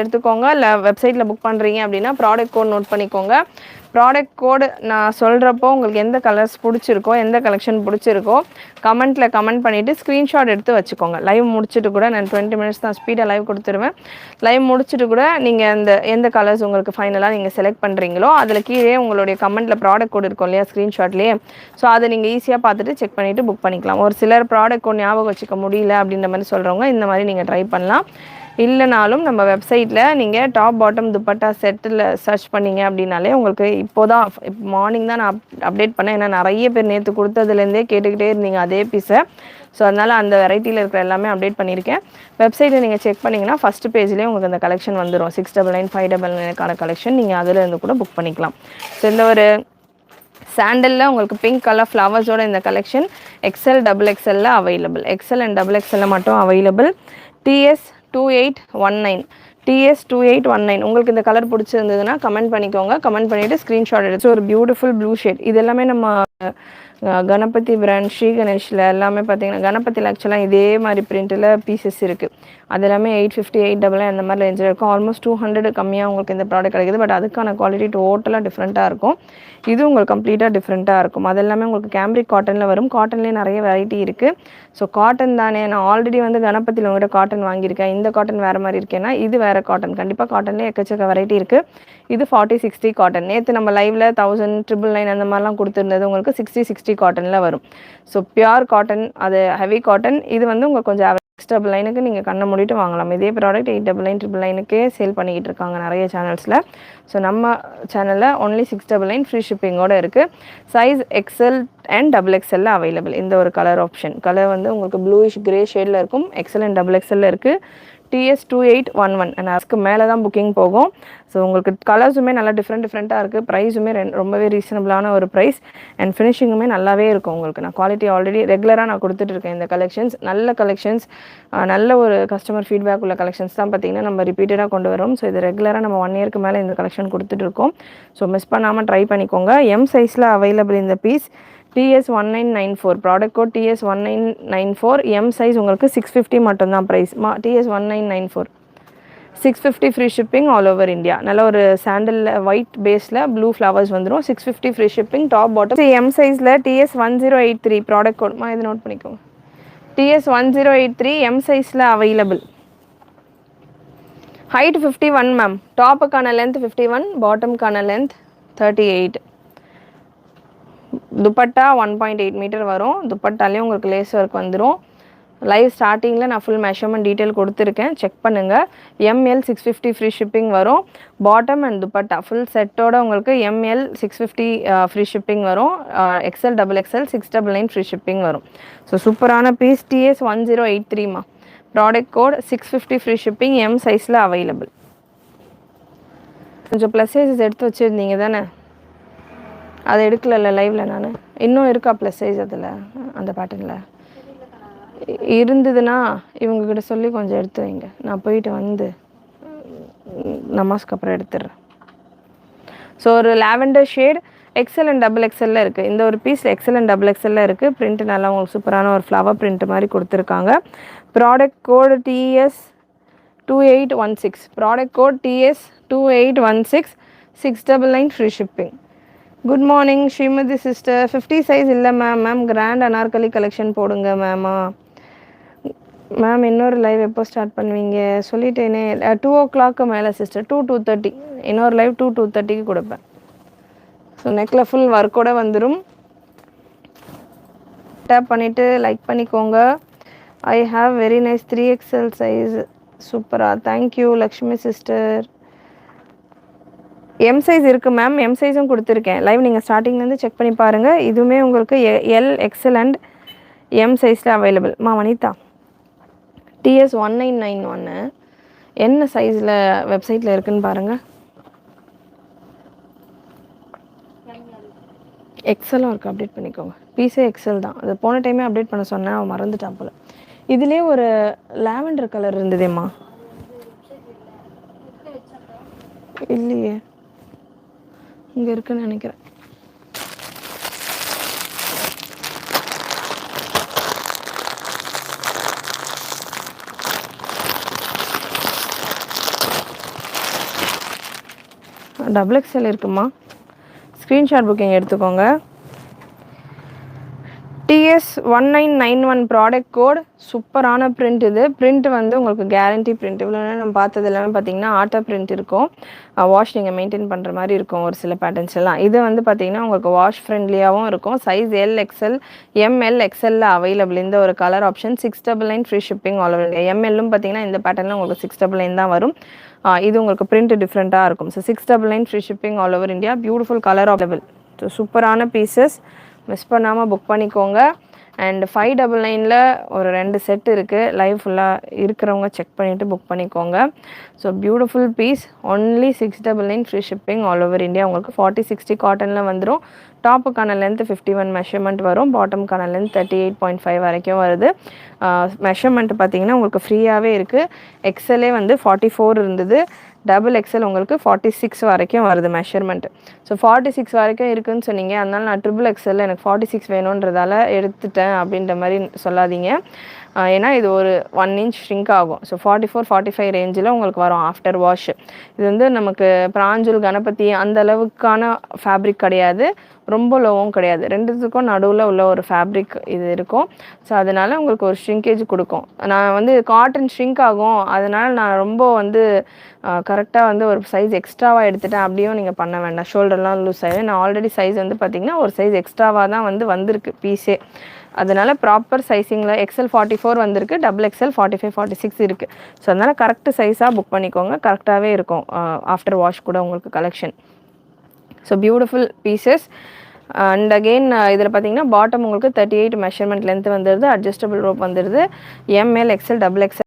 எடுத்துக்கோங்க. இல்லை வெப்சைட்டில் புக் பண்ணுறீங்க அப்படின்னா ப்ராடக்ட் கோட் நோட் பண்ணிக்கோங்க. ப்ராடக்ட் கோடு நான் சொல்கிறப்போ உங்களுக்கு எந்த கலர்ஸ் பிடிச்சிருக்கோ, எந்த கலெக்ஷன் பிடிச்சிருக்கோ கமெண்ட்டில் கமெண்ட் பண்ணிவிட்டு ஸ்க்ரீன்ஷாட் எடுத்து வச்சுக்கோங்க. லைவ் முடிச்சுட்டு கூட நான் 20 மினிட்ஸ் தான் ஸ்பீடாக லைவ் கொடுத்துருவேன். லைவ் முடிச்சுட்டு கூட நீங்கள் எந்த கலர்ஸ் உங்களுக்கு ஃபைனலாக நீங்கள் செலக்ட் பண்ணுறீங்களோ அதில் கீழே உங்களுடைய கமெண்ட்டில் ப்ராடக்ட் கோட் இருக்கும் இல்லையா, ஸ்க்ரீன்ஷாட்லேயே. ஸோ அதை நீங்கள் ஈஸியாக பார்த்துட்டு செக் பண்ணிவிட்டு புக் பண்ணிக்கலாம். ஒரு சிலர் ப்ராடக்ட் கோட் ஞாபகம் வச்சுக்க முடியல அப்படின்ற மாதிரி சொல்கிறவங்க இந்த மாதிரி நீங்கள் ட்ரை பண்ணலாம். இல்லைனாலும் நம்ம வெப்சைட்டில் நீங்கள் டாப் பாட்டம் துப்பட்டா செட்டில் சர்ச் பண்ணிங்க அப்படின்னாலே உங்களுக்கு இப்போ மார்னிங் தான் நான் அப்டேட் பண்ணேன். ஏன்னா நிறைய பேர் நேற்று கொடுத்ததுலேருந்தே கேட்டுக்கிட்டே இருந்தீங்க அதே பீஸை. ஸோ அதனால் அந்த வெரைட்டியில் இருக்கிற எல்லாமே அப்டேட் பண்ணியிருக்கேன். வெப்சைட்டில் நீங்கள் செக் பண்ணிங்கன்னா ஃபஸ்ட்டு பேஜ்லேயே உங்களுக்கு அந்த கலெக்ஷன் வந்துடும். 699 599 கலெக்ஷன் நீங்கள் அதிலேருந்து கூட புக் பண்ணிக்கலாம். ஸோ இந்த ஒரு சாண்டலில் உங்களுக்கு பிங்க் கலர் ஃப்ளவர்ஸோட இந்த collection XL XXL available. XL and XXL மட்டும் அவைலபிள். TS2819 TS2819 உங்களுக்கு இந்த கலர் பிடிச்சிருந்ததுன்னா கமெண்ட் பண்ணிக்கோங்க. கமெண்ட் பண்ணிவிட்டு ஸ்க்ரீன்ஷாட் எடுத்து ஒரு பியூட்டிஃபுல் ப்ளூ ஷேட். இது எல்லாமே நம்ம கணபதி பிராண்ட் ஸ்ரீ கணேஷில் எல்லாமே பார்த்தீங்கன்னா கணபதியில் ஆக்சுவலாக இதே மாதிரி பிரிண்ட்டில் பீசஸ் இருக்குது. அது எல்லாமே 850 899 அந்த மாதிரி ரேஞ்சில் இருக்கும். ஆல்மோஸ்ட் 200 கம்மியாக உங்களுக்கு இந்த ப்ராடக்ட் கிடைக்குது. பட் அதுக்கான குவாலிட்டி டோட்டலாக டிஃப்ரெண்ட்டாக இருக்கும். இது உங்களுக்கு கம்ப்ளீட்டாக டிஃப்ரெண்ட்டாக இருக்கும். அது எல்லாமே உங்களுக்கு கேம்ரிக் காட்டனில் வரும். காட்டன்லேயே நிறைய வெரைட்டி இருக்குது. ஸோ காட்டன் தானே, நான் ஆல்ரெடி வந்து கணபதியில் உங்கள்கிட்ட காட்டன் வாங்கியிருக்கேன். இந்த காட்டன் வேறு மாதிரி இருக்கேன்னா இது வேறு காட்டன். கண்டிப்பாக காட்டன்லேயே எக்கச்சக்க வெரைட்டி இருக்குது. இது 40-60 காட்டன். நேற்று நம்ம லைவில் 1000 999 அந்த மாதிரிலாம் கொடுத்துருந்தது உங்களுக்கு 60-60 காட்டனில் வரும். ஸோ பியூர் காட்டன், அது ஹெவி காட்டன். இது வந்து உங்களுக்கு கொஞ்சம் 699க்கு நீங்கள் கண்ணை மூடிட்டு வாங்கலாம். இதே ப்ராடக்ட் 899 999க்கே சேல் பண்ணிக்கிட்டு இருக்காங்க நிறைய சேனல்ஸில். ஸோ நம்ம சேனலில் ஒன்லி 699 ஃப்ரீ ஷிப்பிங்கோடு இருக்குது. Size XL and XXL available. இந்த ஒரு கலர் ஆப்ஷன். கலர் வந்து உங்களுக்கு ப்ளூயிஷ் கிரே ஷேடில் இருக்கும். XL அண்ட் XXL இருக்குது. TS2811 அண்ட் அதுக்கு மேலே தான் புக்கிங் போகும். ஸோ உங்களுக்கு கலர்ஸுமே நல்லா டிஃப்ரெண்ட்டாக இருக்குது. ப்ரைஸுமே ரொம்பவே ரீசனபிளான ஒரு ப்ரைஸ் அண்ட் ஃபினிஷிங்குமே நல்லாவே இருக்கும் உங்களுக்கு. நான் குவாலிட்டி ஆல்ரெடி ரெகுலராக நான் கொடுத்துட்ருக்கேன். இந்த கலெக்ஷன்ஸ் நல்ல கலெக்ஷன்ஸ், நல்ல ஒரு கஸ்டமர் ஃபீட்பேக் உள்ள கலெக்ஷன்ஸ் தான் பார்த்திங்கன்னா நம்ம ரிப்பீட்டடாக கொண்டு வரோம். ஸோ இது ரெகுலராக நம்ம 1 இயர்க்கு மேலே இந்த கலெக்ஷன் கொடுத்துட்ருக்கோம். ஸோ மிஸ் பண்ணாமல் ட்ரை பண்ணிக்கோங்க. எம் சைஸில் அவைலபிள் இந்த piece. TS1994 product code TS1994. M size உங்களுக்கு 650 மட்டும்தான் price. TS1994 650 free shipping all over India. நல்ல ஒரு சாண்டலில் ஒயிட் பேஸில் ப்ளூ ஃப்ளவர்ஸ் வந்துடும். 650 free shipping. Top bottom M சைஸில் TS1083 ப்ராடக்ட் கோட் இது நோட் பண்ணிக்கோங்க. TS1083 எம் சைஸில் அவைலபிள். Height 51 ma'am. டாப்புக்கான லென்த் 51, பாட்டமுக்கான லென்த் 38. துப்பட்டா 1.8 மீட்டர் வரும். துப்பட்டாலே உங்களுக்கு லேஸ் ஒர்க் வந்துடும். லைவ் ஸ்டார்டிங்கில் நான் ஃபுல் மெஷர்மெண்ட் டீட்டெயில் கொடுத்துருக்கேன், செக் பண்ணுங்கள். ML 650 ஃப்ரீ ஷிப்பிங் வரும். பாட்டம் அண்ட் துப்பட்டா ஃபுல் செட்டோட உங்களுக்கு ML 650 ஃப்ரீ ஷிப்பிங் வரும். XL XXL 699 ஃப்ரீ ஷிப்பிங் வரும். ஸோ சூப்பரான பீஸ். TS1083மா. Product code 650 free shipping. M சைஸில் அவைலபிள். கொஞ்சம் ப்ளஸ் சைஸஸ் எடுத்து வச்சுருந்தீங்க தானே, அதை எடுக்கல லைவில். நான் இன்னும் இருக்கா ப்ளஸ் சைஸ் அதில் அந்த பேட்டர்னில் இருந்ததுன்னா இவங்கக்கிட்ட சொல்லி கொஞ்சம் எடுத்து வைங்க. நான் போயிட்டு வந்து நமாஸ்க்கு அப்புறம் எடுத்துடுறேன். ஸோ ஒரு lavender shade XL and XXL இருக்குது. இந்த ஒரு பீஸ் XL அண்ட் XXL இருக்குது. பிரிண்ட் நல்லா உங்களுக்கு சூப்பரான ஒரு ஃப்ளவர் பிரிண்ட் மாதிரி கொடுத்துருக்காங்க. Product code TS2816. Product code TS2816 699 free shipping. Good morning Srimathi sister. 50 size இல்லை மேம். கிராண்ட் அனார்கலி கலெக்ஷன் போடுங்க மேம். இன்னொரு லைவ் எப்போ ஸ்டார்ட் பண்ணுவீங்க? சொல்லிட்டேனே 2 o'clock மேலே சிஸ்டர். 2:30. இன்னொரு லைவ் 2:30க்கு கொடுப்பேன். ஸோ நெக்கில் ஃபுல் ஒர்க்கோட வந்துடும். டேப் பண்ணிவிட்டு லைக் பண்ணிக்கோங்க. I have very nice 3XL size. சூப்பரா, thank you Lakshmi sister. M size இருக்குது மேம். எம் சைஸும் கொடுத்துருக்கேன். லைவ் நீங்கள் ஸ்டார்டிங்லேருந்து செக் பண்ணி பாருங்கள். இதுவுமே உங்களுக்கு L XL அண்ட் எம் சைஸில் அவைலபிள். வனிதா TS1991 என்ன சைஸில் வெப்சைட்டில் இருக்குதுன்னு பாருங்கள். எக்ஸலும் இருக்குது, அப்டேட் பண்ணிக்கோங்க. பீஸே XL தான். அது போன டைமே அப்டேட் பண்ண சொன்னேன், அவன் மறந்துட்டான் போல். இதுலேயே ஒரு லாவெண்டர் கலர் இருந்ததேம்மா. இல்லையே, இங்கே இருக்குன்னு நினைக்கிறேன். டபுள் எக்ஸ்எல் இருக்குமா? ஸ்க்ரீன்ஷாட் புக்கிங் எடுத்துக்கோங்க. TS1991 product code. சூப்பரான பிரிண்ட் இது. பிரிண்ட் வந்து உங்களுக்கு கேரண்டி பிரிண்ட். இவ்வளோ நேரம் நம்ம பார்த்தது எல்லாமே பார்த்தீங்கன்னா ஆட்டோ பிரிண்ட் இருக்கும். வாஷ் நீங்கள் மெயின்டைன் பண்ணுற மாதிரி இருக்கும் ஒரு சில பேட்டர்ன்ஸ் எல்லாம். இது வந்து பார்த்தீங்கன்னா உங்களுக்கு வாஷ் ஃப்ரெண்ட்லியாகவும் இருக்கும். சைஸ் LXL ML XL அவைலபிள். இந்த ஒரு colour option. 699 free shipping all over India. MLலும் பார்த்தீங்கன்னா இந்த பேட்டர்னில் உங்களுக்கு 699 தான் வரும். இது உங்களுக்கு பிரிண்ட் டிஃப்ரெண்ட்டாக இருக்கும். So 699 free shipping all over India. Beautiful colour available. So சூப்பரான பீசஸ். மிஸ் பண்ணாமல் புக் பண்ணிக்கோங்க. அண்ட் 599ல் ஒரு 2 செட் இருக்குது. லைவ் ஃபுல்லாக இருக்கிறவங்க செக் பண்ணிவிட்டு புக் பண்ணிக்கோங்க. So beautiful piece. Only 699 free shipping all over India. உங்களுக்கு 40-60 காட்டனில் வந்துடும். டாப்புக்கான லென்த் 51 மெஷர்மெண்ட் வரும். பாட்டமுக்கான லென்த் 38.5 வரைக்கும் வருது. மெஷர்மெண்ட் பார்த்தீங்கன்னா உங்களுக்கு ஃப்ரீயாகவே இருக்குது. எக்ஸலே வந்து 44 இருந்தது. டபுள் எக்ஸல் உங்களுக்கு 46 வரைக்கும் வருது மெஷர்மெண்ட். ஸோ 46 வரைக்கும் இருக்குதுன்னு சொன்னீங்க. அதனால நான் ட்ரிபிள் எக்ஸலில் எனக்கு 46 வேணுன்றதால எடுத்துட்டேன் அப்படின்ற மாதிரி சொல்லாதீங்க. ஏன்னா இது ஒரு 1 இன்ச் ஷ்ரிங்க் ஆகும். ஸோ 44-45 ரேஞ்சில் உங்களுக்கு வரும் ஆஃப்டர் வாஷ். இது வந்து நமக்கு பிராஞ்சூல் கணபதி அந்த அளவுக்கான ஃபேப்ரிக் கிடையாது, ரொம்ப லோவும் கிடையாது. ரெண்டுத்துக்கும் நடுவில் உள்ள ஒரு ஃபேப்ரிக் இது இருக்கும். ஸோ அதனால் உங்களுக்கு ஒரு ஷ்ரிங்கேஜ் கொடுக்கும். நான் வந்து காட்டன் ஷ்ரிங்க் ஆகும், அதனால் நான் ரொம்ப வந்து கரெக்டாக வந்து ஒரு சைஸ் எக்ஸ்ட்ராவாக எடுத்துட்டேன் அப்படியும் நீங்கள் பண்ண வேண்டாம். ஷோல்டர்லாம் லூஸ் ஆகிடும். நான் ஆல்ரெடி சைஸ் வந்து பார்த்திங்கன்னா ஒரு சைஸ் எக்ஸ்ட்ராவாக தான் வந்து வந்திருக்கு பீஸே. அதனால் ப்ராப்பர் சைஸிங்கில் XL 44 வந்திருக்கு. டபுள் XL 45-46 இருக்குது. ஸோ அதனால் கரெக்ட் சைஸாக புக் பண்ணிக்கோங்க. கரெக்டாகவே இருக்கும் ஆஃப்டர் வாஷ் கூட உங்களுக்கு collection. So beautiful pieces. And again இதில் பார்த்தீங்கன்னா பாட்டம் உங்களுக்கு 38 மெஷர்மெண்ட் லென்த் வந்துடுது. அட்ஜஸ்டபிள் ரோப் வந்துடுது. ML XL double XL